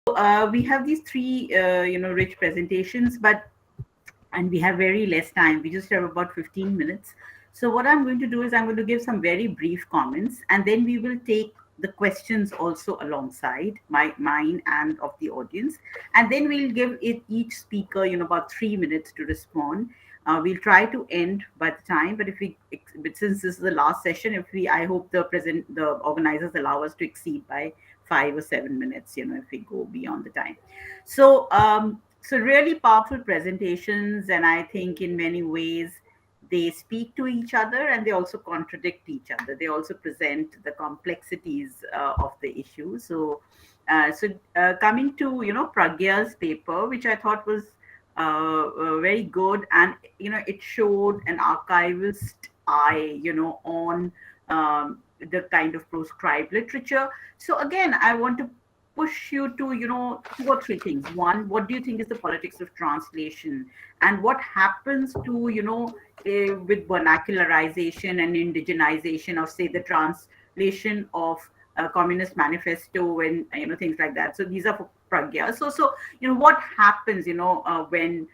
We have these three, rich presentations, and we have very less time. We just have about 15 minutes. So what I'm going to do is I'm going to give some very brief comments, and then we will take the questions also alongside mine and of the audience, and then we'll give it each speaker, about 3 minutes to respond. We'll try to end by the time, but since this is the last session, I hope the organizers allow us to exceed by 5 or 7 minutes, if we go beyond the time. So really powerful presentations, and I think in many ways they speak to each other and they also contradict each other. They also present the complexities of the issue. Coming to Pragya's paper, which I thought was very good, and it showed an archivist eye, on the kind of proscribed literature. So again, I want to push you to, 2 or 3 things. One, what do you think is the politics of translation, and what happens to, with vernacularization and indigenization of, say, the translation of Communist Manifesto and things like that. So these are for Pragya. So what happens, when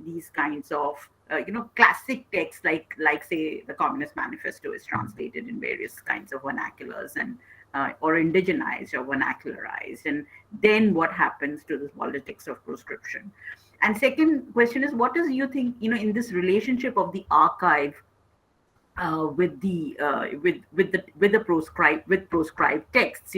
these kinds of classic texts like say the Communist Manifesto is translated in various kinds of vernaculars and or indigenized or vernacularized, and then what happens to the politics of proscription? And second question is, what does you think, in this relationship of the archive with the proscribed texts,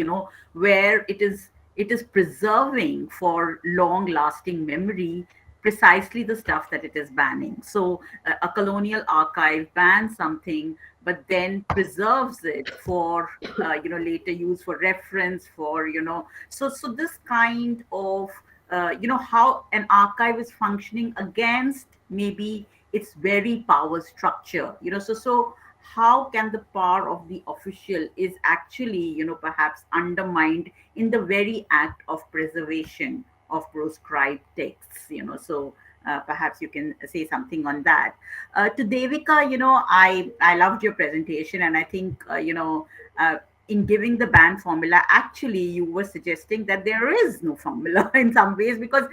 where it is preserving for long lasting memory precisely the stuff that it is banning. So a colonial archive bans something, but then preserves it for later use, for reference, for so this kind of how an archive is functioning against maybe its very power structure. So how can the power of the official is actually perhaps undermined in the very act of preservation of proscribed texts. Perhaps you can say something on that. To Devika, I loved your presentation, and I think in giving the band formula, actually you were suggesting that there is no formula in some ways, because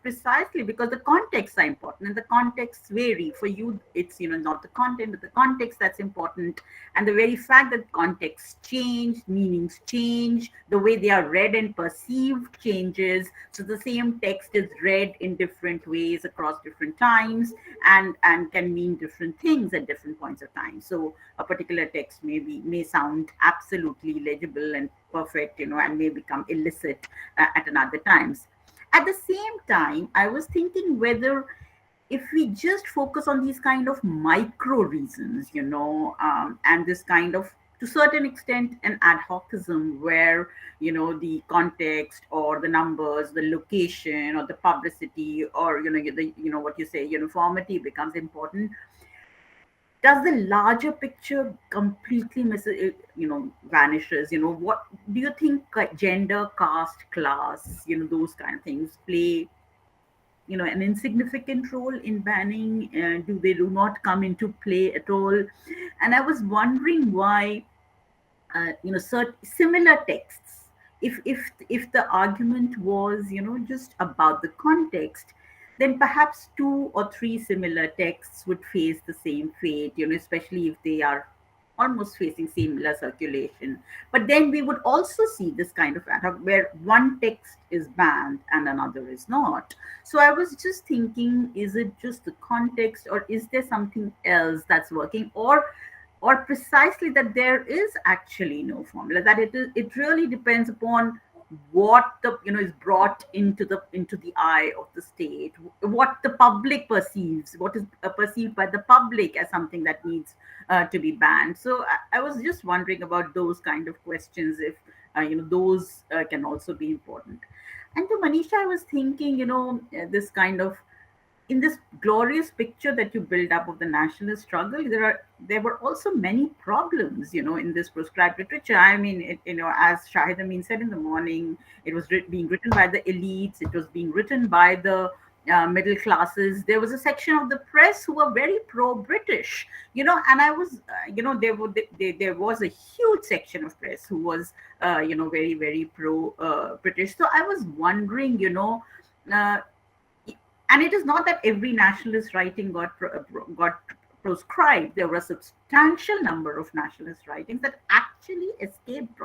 precisely because the contexts are important and the contexts vary. For you, it's not the content but the context that's important, and the very fact that contexts change, meanings change, the way they are read and perceived changes. So the same text is read in different ways across different times, and can mean different things at different points of time. So a particular text may sound absolutely legible and perfect, and may become illicit at another times. At the same time, I was thinking whether if we just focus on these kind of micro reasons, and this kind of, to certain extent, an ad hocism where the context or the numbers, the location or the publicity, or what you say, uniformity becomes important, does the larger picture completely vanishes? What do you think? Gender, caste, class, those kind of things play an insignificant role in banning? Do not come into play at all? And I was wondering why similar texts, if the argument was just about the context, then perhaps 2 or 3 similar texts would face the same fate, especially if they are almost facing similar circulation. But then we would also see this kind of ad hoc where one text is banned and another is not. So I was just thinking, is it just the context, or is there something else that's working, or precisely that there is actually no formula, that it really depends upon what the is brought into the eye of the state, what the public perceives, what is perceived by the public as something that needs to be banned. So I was just wondering about those kind of questions, if those can also be important. And to Manisha, I was thinking, this kind of, in this glorious picture that you build up of the nationalist struggle, there were also many problems, in this proscribed literature. I mean, as Shahid Amin said in the morning, it was being written by the elites. It was being written by the middle classes. There was a section of the press who were very pro-British, and I was, there was a huge section of press who was, very, very pro-British. So I was wondering, uh, and it is not that every nationalist writing got proscribed. There were a substantial number of nationalist writings that actually escaped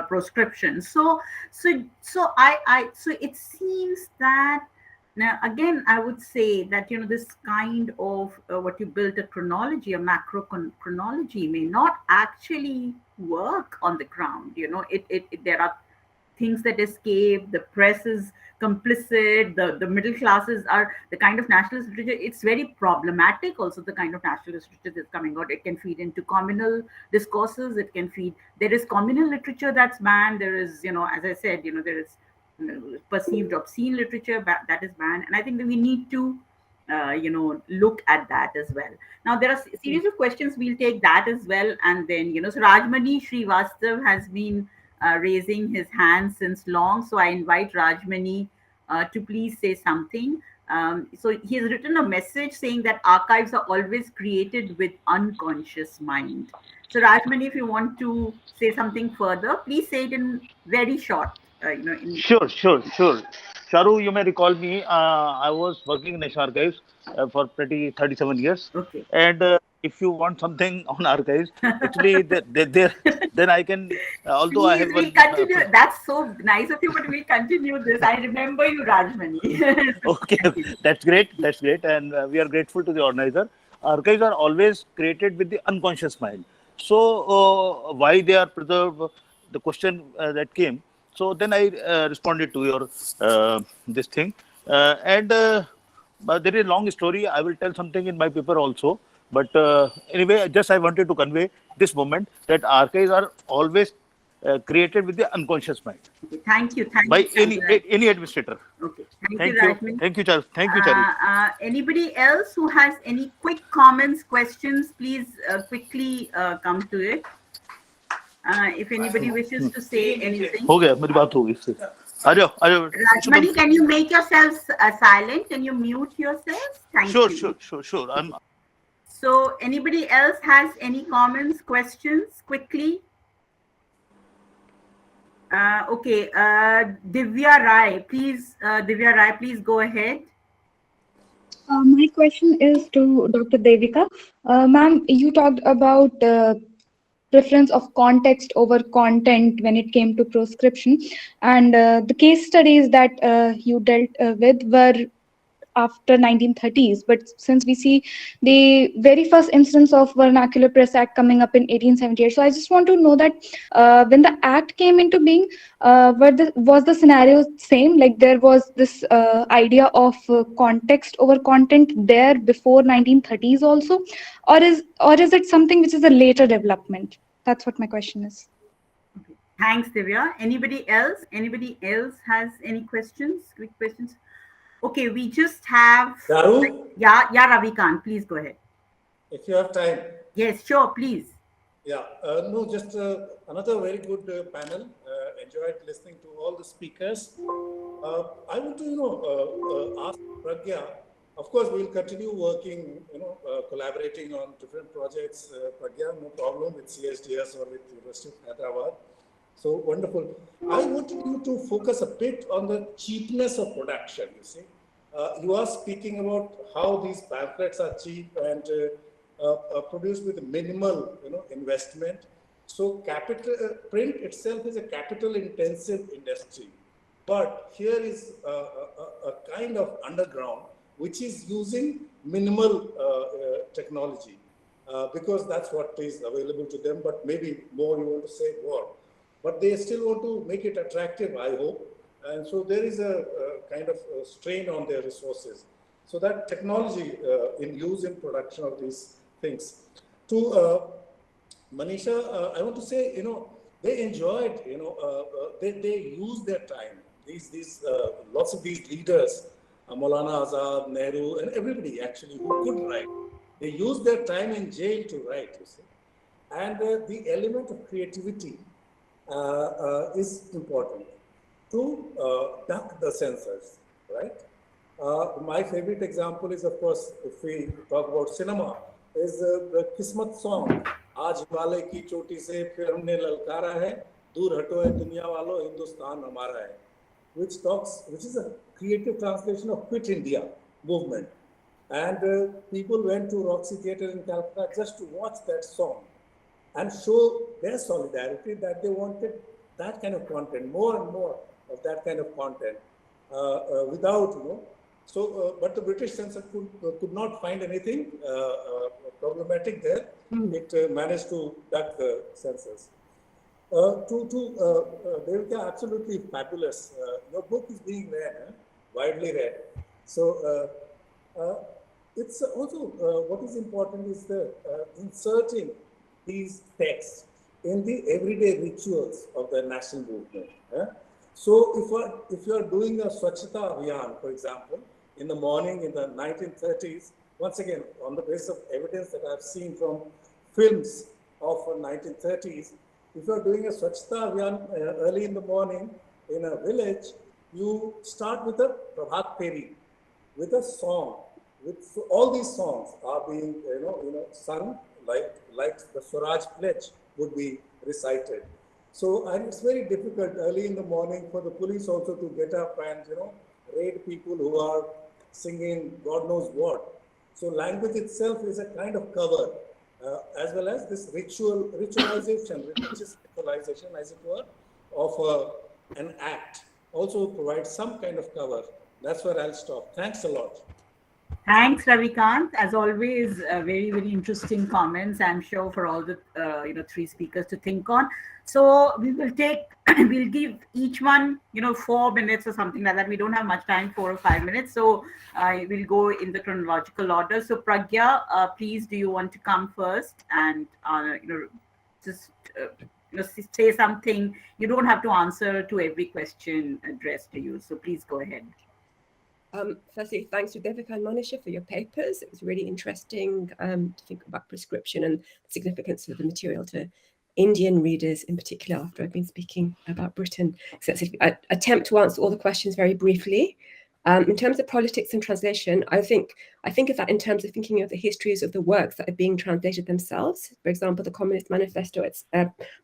proscription. So it seems that now again I would say that this kind of what you built, a chronology, a chronology, may not actually work on the ground. There are things that escape, the press is complicit, the middle classes are the kind of nationalist literature. It's very problematic also, the kind of nationalist literature that's coming out. It can feed into communal discourses, it can feed, there is communal literature that's banned, there is, as I said, there is perceived obscene literature that is banned. And I think that we need to look at that as well. Now there are a series of questions, we'll take that as well. And then so Rajmani Srivastav has been raising his hand since long. So I invite Rajmani to please say something. So he has written a message saying that archives are always created with unconscious mind. So Rajmani, if you want to say something further, please say it in very short. Sure, sure, sure. Charu, you may recall me. I was working in National Archives for pretty 37 years. Okay. And if you want something on archives, actually, then I can, although I Please, have we'll one. continue. That's so nice of you, but we'll continue this. I remember you, Rajmani. So Okay, continue. that's great. That's great. And we are grateful to the organizer. Archives are always created with the unconscious mind. So, why they are preserved, the question that came. So, then I responded to your this thing. But there is a long story. I will tell something in my paper also. But anyway, just I wanted to convey this moment that archives are always created with the unconscious mind Okay, thank you. by Thank you, Raj. any administrator. Okay, thank you, Thank you. Rajmani. Thank you, Charu. Thank you, Charu. Anybody else who has any quick comments, questions, please quickly come to it. If anybody wishes to say anything. हो गया मेरी बात होगी इससे आ जाओ Rajmani, can you make yourselves silent? Can you mute yourselves? Thank sure you. sure I'm So, anybody else has any comments, questions, quickly? Okay, Divya Rai, please go ahead. My question is to Dr. Devika. Ma'am, you talked about preference of context over content when it came to proscription, and the case studies that you dealt with were after 1930s, but since we see the very first instance of vernacular press act coming up in 1878, so I just want to know that when the act came into being, was the scenario same, like there was this idea of context over content there before 1930s also, or is it something which is a later development? That's what my question is. Okay. Thanks, Divya. Anybody else? Anybody else has any questions? Quick questions? Okay, we just have. Charu? Yeah, Ravikant, please go ahead. If you have time. Yes, sure, please. Yeah, no, just another very good panel. Enjoyed listening to all the speakers. I want to, ask Pragya. Of course, we'll continue working, collaborating on different projects. Pragya, no problem with CSDS or with University of Hyderabad. So wonderful. I wanted you to focus a bit on the cheapness of production. You see, you are speaking about how these pamphlets are cheap and produced with minimal, investment. So capital print itself is a capital-intensive industry, but here is a kind of underground which is using minimal technology because that's what is available to them. But maybe more, you want to say more. But they still want to make it attractive, I hope. And so there is a kind of a strain on their resources. So that technology in use in production of these things. To Manisha, I want to say, they enjoyed, they used their time. These lots of these leaders, Maulana Azad, Nehru, and everybody actually who could write, they used their time in jail to write, you see. And the element of creativity is important to duck the censors, right? My favorite example is, of course, if we talk about cinema, is the Kismat song. आज हिमालय की चोटी से फिर हमने ललकारा है, दूर हटो है दुनिया वालों, हिंदुस्तान हमारा है, which is a creative translation of Quit India movement. And people went to Roxy Theatre in Calcutta just to watch that song and show their solidarity, that they wanted that kind of content, more and more of that kind of content, without, but the British censor could not find anything problematic there. It managed to duck the censors. Devika, absolutely fabulous. Your book is being read, widely read. So it's also what is important is the inserting these texts in the everyday rituals of the national movement. So if you are doing a Swachhata Abhiyan, for example, in the morning in the 1930s, once again, on the basis of evidence that I've seen from films of 1930s, if you are doing a Swachhata Abhiyan early in the morning in a village, you start with a Prabhat Peri, with a song. So all these songs are being, sung like the Swaraj Pledge would be recited. So, and it's very difficult early in the morning for the police also to get up and, raid people who are singing God knows what. So language itself is a kind of cover, as well as this ritualization, religious ritualization, as it were, of an act also provides some kind of cover. That's where I'll stop. Thanks a lot. Thanks, Ravikant. As always, very, very interesting comments, I'm sure, for all the three speakers to think on. So we will we'll give each one 4 minutes or something like that. We don't have much time, 4 or 5 minutes, so we'll go in the chronological order. So Pragya, please, do you want to come first and just say something? You don't have to answer to every question addressed to you, so please go ahead. Firstly, thanks to Devika and Monisha for your papers. It was really interesting to think about prescription and the significance of the material to Indian readers in particular, after I've been speaking about Britain extensively. I attempt to answer all the questions very briefly. In terms of politics and translation, I think of that in terms of thinking of the histories of the works that are being translated themselves. For example, the Communist Manifesto, it's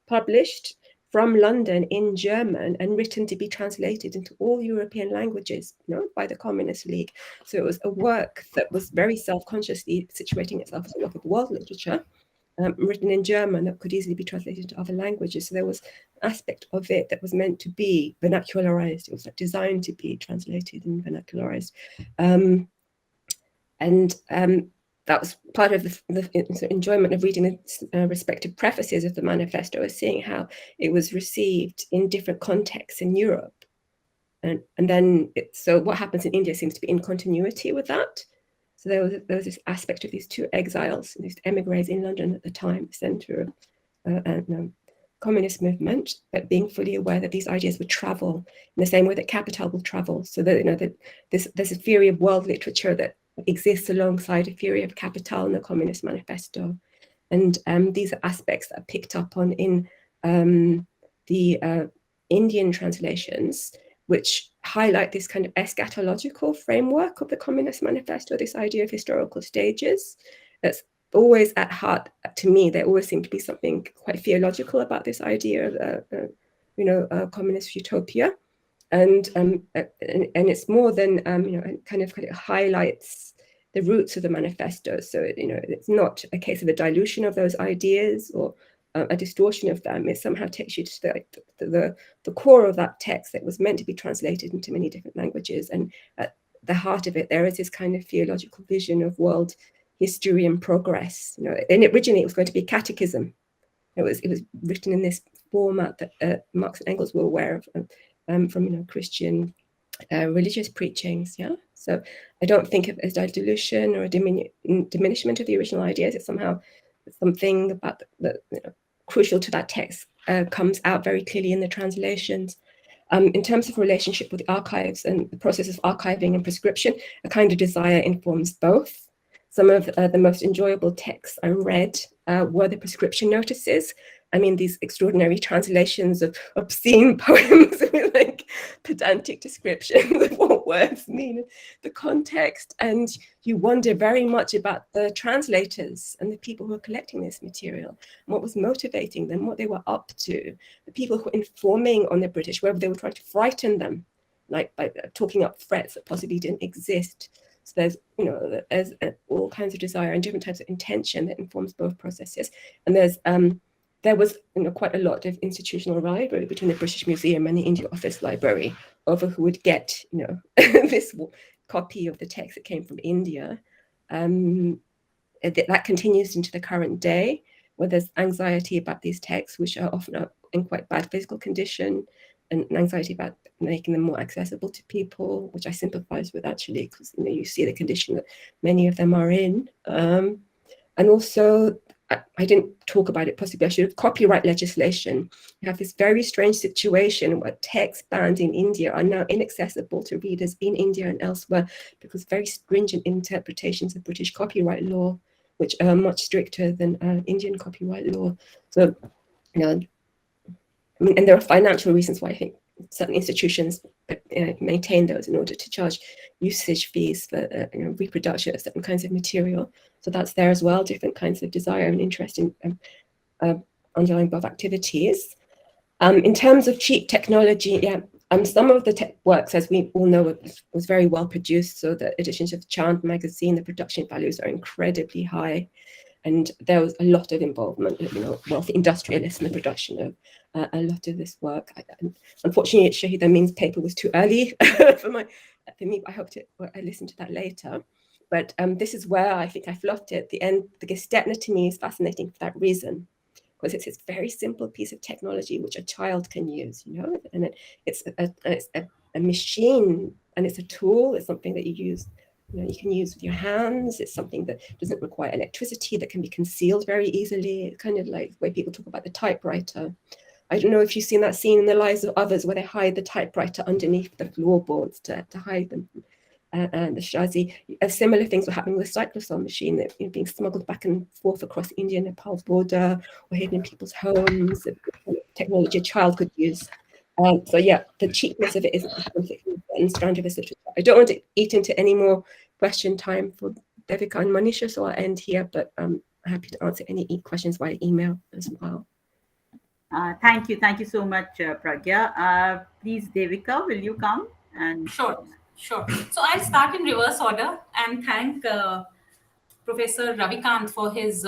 published from London in German and written to be translated into all European languages, by the Communist League. So it was a work that was very self-consciously situating itself as a work of world literature, written in German that could easily be translated into other languages. So there was an aspect of it that was meant to be vernacularized. It was designed to be translated and vernacularized. That was part of the enjoyment of reading the respective prefaces of the manifesto, is seeing how it was received in different contexts in Europe. And then, so what happens in India seems to be in continuity with that. So there was this aspect of these two exiles, these emigres in London at the time, center of communist movement, but being fully aware that these ideas would travel in the same way that capital will travel. So that there's a theory of world literature that exists alongside a theory of capital in the Communist Manifesto. And these are aspects that are picked up on in the Indian translations, which highlight this kind of eschatological framework of the Communist Manifesto, this idea of historical stages. That's always at heart, to me, there always seemed to be something quite theological about this idea of communist utopia. And it's more than it kind of highlights the roots of the manifesto. So it's not a case of a dilution of those ideas or a distortion of them. It somehow takes you to the core of that text that was meant to be translated into many different languages. And at the heart of it, there is this kind of theological vision of world history and progress. And originally it was going to be a catechism. It was written in this format that Marx and Engels were aware of. From Christian religious preachings, So I don't think of it as dilution or a diminishment of the original ideas. It's somehow something about the crucial to that text comes out very clearly in the translations. In terms of relationship with the archives and the process of archiving and prescription, a kind of desire informs both. Some of the most enjoyable texts I read were the prescription notices. I mean, these extraordinary translations of obscene poems with like pedantic descriptions of what words mean, the context, and you wonder very much about the translators and the people who are collecting this material, and what was motivating them, what they were up to, the people who were informing on the British, whether they were trying to frighten them, like by talking up threats that possibly didn't exist. So there's, you know, there's all kinds of desire and different types of intention that informs both processes. And there's there was, you know, quite a lot of institutional rivalry between the British Museum and the India Office Library over who would get, you know, this copy of the text that came from India. That continues into the current day, where there's anxiety about these texts, which are often in quite bad physical condition, and an anxiety about making them more accessible to people, which I sympathize with actually, because, you know, you see the condition that many of them are in. And also, I didn't talk about it, possibly I should have, copyright legislation. You have this very strange situation where texts banned in India are now inaccessible to readers in India and elsewhere because very stringent interpretations of British copyright law, which are much stricter than Indian copyright law. So, you know, I mean, and there are financial reasons why I think certain institutions maintain those in order to charge usage fees for you know, reproduction of certain kinds of material. So that's there as well, different kinds of desire and interest in underlying both activities. In terms of cheap technology, yeah, some of the works, as we all know, was very well produced. So the editions of Chand magazine, the production values are incredibly high. And there was a lot of involvement of, you know, wealthy industrialists in the production of a lot of this work. Unfortunately, Shahid Amin's paper was too early for me. I hope I listened to that later. But this is where I think I fluffed it. The end, the Gestetner to me is fascinating for that reason, because it's this very simple piece of technology which a child can use, you know, and it's a machine, and it's a tool. It's something that you use. You know, you can use with your hands. It's something that doesn't require electricity, that can be concealed very easily. It's kind of like the way people talk about the typewriter. I don't know if you've seen that scene in The Lives of Others where they hide the typewriter underneath the floorboards to hide them. And the Shirazi, similar things were happening with the cyclosol machine, that, you know, being smuggled back and forth across India and Nepal's border, or hidden in people's homes, technology a child could use. So yeah, the cheapness of it is a strand of this literature. I don't want to eat into any more question time for Devika and Manisha, so I'll end here, but I'm happy to answer any questions via email as well. Thank you so much, Pragya. Please, Devika, will you come? And Sure. So I'll start in reverse order and thank Professor Ravikant for his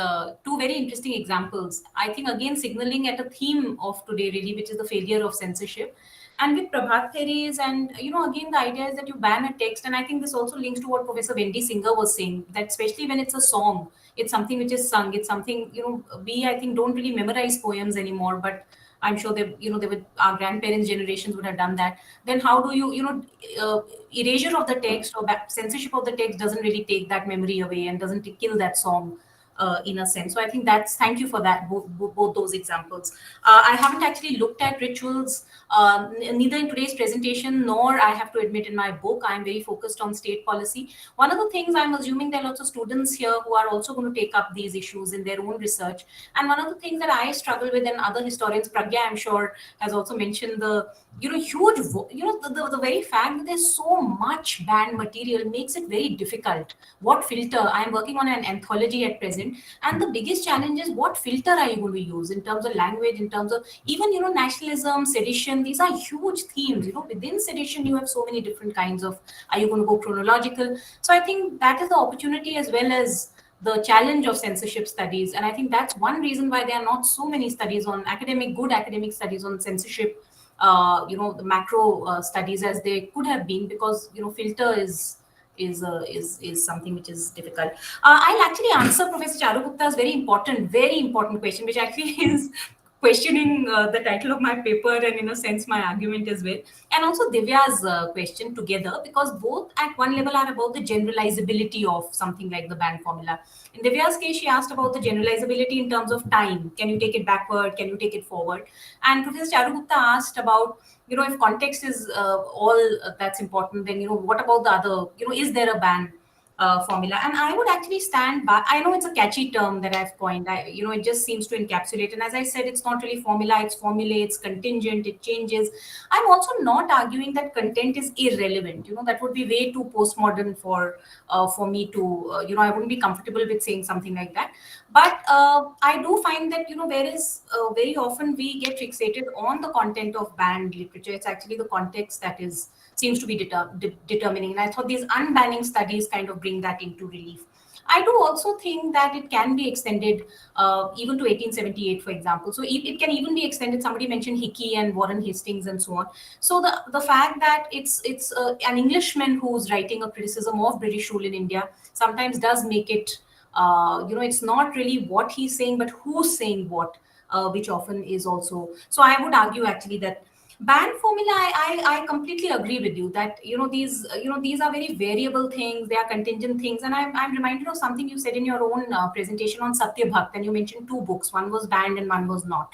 two very interesting examples. I think again signaling at a theme of today really, which is the failure of censorship. And with Prabhat theories, and you know, again the idea is that you ban a text, and I think this also links to what Professor Wendy Singer was saying, that especially when it's a song, it's something which is sung, it's something, you know, we I think don't really memorize poems anymore, but I'm sure they, you know, they would, our grandparents' generations would have done that. Then how do you, you know, erasure of the text or censorship of the text doesn't really take that memory away and doesn't kill that song in a sense. So I think that's, thank you for that, both those examples. I haven't actually looked at rituals, neither in today's presentation, nor I have to admit in my book. I'm very focused on state policy. One of the things I'm assuming there are lots of students here who are also going to take up these issues in their own research. And one of the things that I struggle with, and other historians, Pragya, I'm sure, has also mentioned the, you know, huge, you know, the very fact that there's so much banned material makes it very difficult. What filter? I'm working on an anthology at present, and the biggest challenge is what filter are you going to use in terms of language, in terms of even, you know, nationalism, sedition. These are huge themes. You know, within sedition, you have so many different kinds of, are you going to go chronological? So I think that is the opportunity as well as the challenge of censorship studies. And I think that's one reason why there are not so many studies on good academic studies on censorship, you know, the macro studies as they could have been, because, you know, filter is something which is difficult. I'll actually answer Professor Charu Gupta's very important question, which actually is questioning the title of my paper and, in a sense, my argument as well, and also Divya's question together, because both at one level are about the generalizability of something like the band formula. In Divya's case, she asked about the generalizability in terms of time. Can you take it backward? Can you take it forward? And Professor Charu Gupta asked about, you know, if context is all that's important, then, you know, what about the other, you know, is there a ban? formula. And I would actually stand by. I know it's a catchy term that I've coined. It just seems to encapsulate. And as I said, it's not really formula. It's formulae. It's contingent. It changes. I'm also not arguing that content is irrelevant. That would be way too postmodern for me to. I wouldn't be comfortable with saying something like that. But I do find that there is very often we get fixated on the content of banned literature. It's actually the context that seems to be determining. And I thought these unbanning studies kind of bring that into relief. I do also think that it can be extended even to 1878, for example. So it can even be extended. Somebody mentioned Hickey and Warren Hastings and so on. So the fact that it's an Englishman who's writing a criticism of British rule in India sometimes does make it, it's not really what he's saying, but who's saying what, which often is also. So I would argue actually that band formula, I completely agree with you that these are very variable things, they are contingent things. And I'm reminded of something you said in your own presentation on Satya Bhakt, and you mentioned 2 books, one was banned and one was not.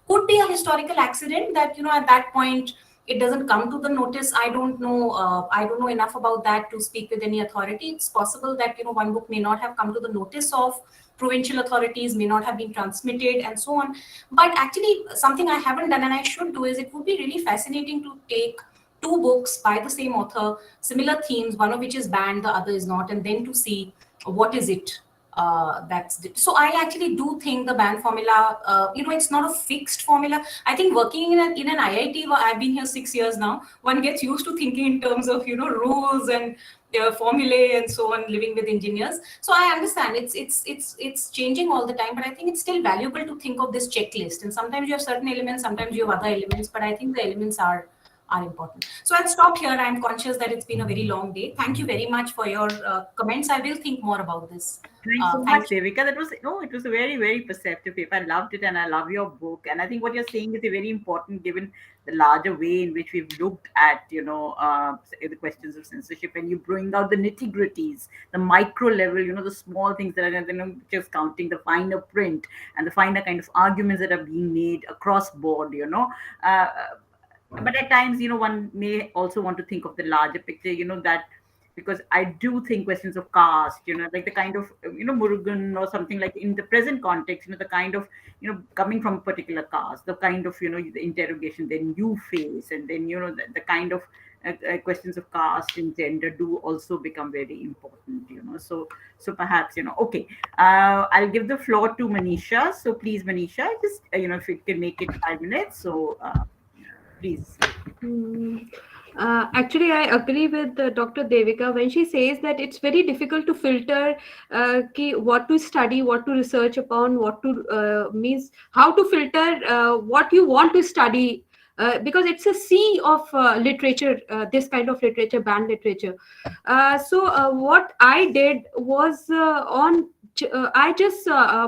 Could be a historical accident that at that point it doesn't come to the notice. I don't know enough about that to speak with any authority. It's possible that one book may not have come to the notice of provincial authorities, may not have been transmitted, and so on. But actually, something I haven't done and I should do is, it would be really fascinating to take 2 books by the same author, similar themes, one of which is banned, the other is not, and then to see what is it so I actually do think the band formula, it's not a fixed formula. I think working in an IIT, I've been here 6 years now, one gets used to thinking in terms of rules and formulae and so on, living with engineers. So I understand it's changing all the time, but I think it's still valuable to think of this checklist. And sometimes you have certain elements, sometimes you have other elements, but I think the elements are important. So I'll stop here. I'm conscious that it's been a very long day. Thank you very much for your comments. I will think more about this. Thanks so much, Devika. It was a very, very perceptive paper. I loved it, and I love your book. And I think what you're saying is very important, given the larger way in which we've looked at, the questions of censorship, and you bring out the nitty-gritties, the micro level, the small things that are, just counting the finer print and the finer kind of arguments that are being made across board, but at times, one may also want to think of the larger picture, that because I do think questions of caste, like the kind of, Murugan or something, like in the present context, the kind of, coming from a particular caste, the kind of, the interrogation then you face, and then, the kind of questions of caste and gender do also become very important, so perhaps, okay, I'll give the floor to Manisha. So please, Manisha, just, if you can make it 5 minutes. So, please. Actually, I agree with Dr. Devika when she says that it's very difficult to filter what to study, what to research upon, what to means how to filter what you want to study. Because it's a sea of literature, this kind of literature, banned literature. So what I did was I just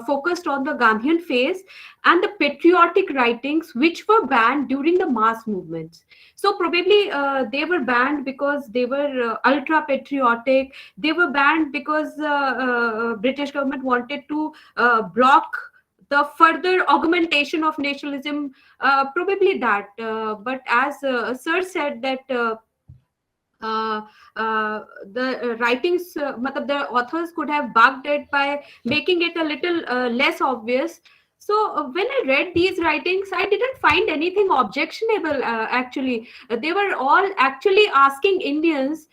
focused on the Gandhian phase and the patriotic writings which were banned during the mass movements. So probably they were banned because they were ultra patriotic. They were banned because British government wanted to block the further augmentation of nationalism, probably that. But as Sir said that the writings, the authors could have bugged it by making it a little less obvious. So when I read these writings, I didn't find anything objectionable. Actually, they were all actually asking Indians.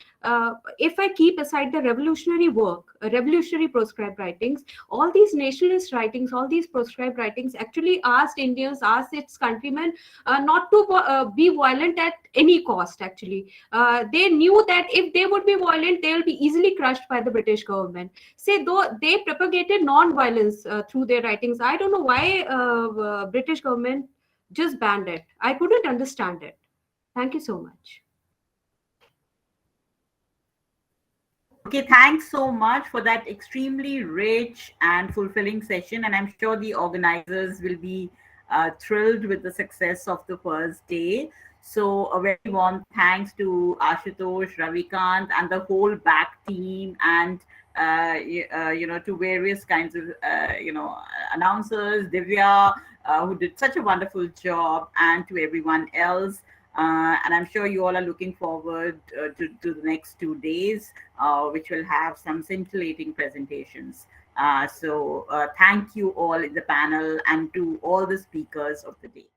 If I keep aside the revolutionary work, revolutionary proscribed writings, all these nationalist writings, all these proscribed writings actually asked Indians, asked its countrymen not to be violent at any cost. Actually, they knew that if they would be violent, they will be easily crushed by the British government. Say, though they propagated non-violence through their writings. I don't know why British government just banned it. I couldn't understand it. Thank you so much. Okay, thanks so much for that extremely rich and fulfilling session. And I'm sure the organizers will be thrilled with the success of the first day. So a very warm thanks to Ashutosh, Ravikant, and the whole back team, and to various kinds of announcers, Divya, who did such a wonderful job, and to everyone else. And I'm sure you all are looking forward to the next 2 days, which will have some scintillating presentations. So thank you all in the panel and to all the speakers of the day.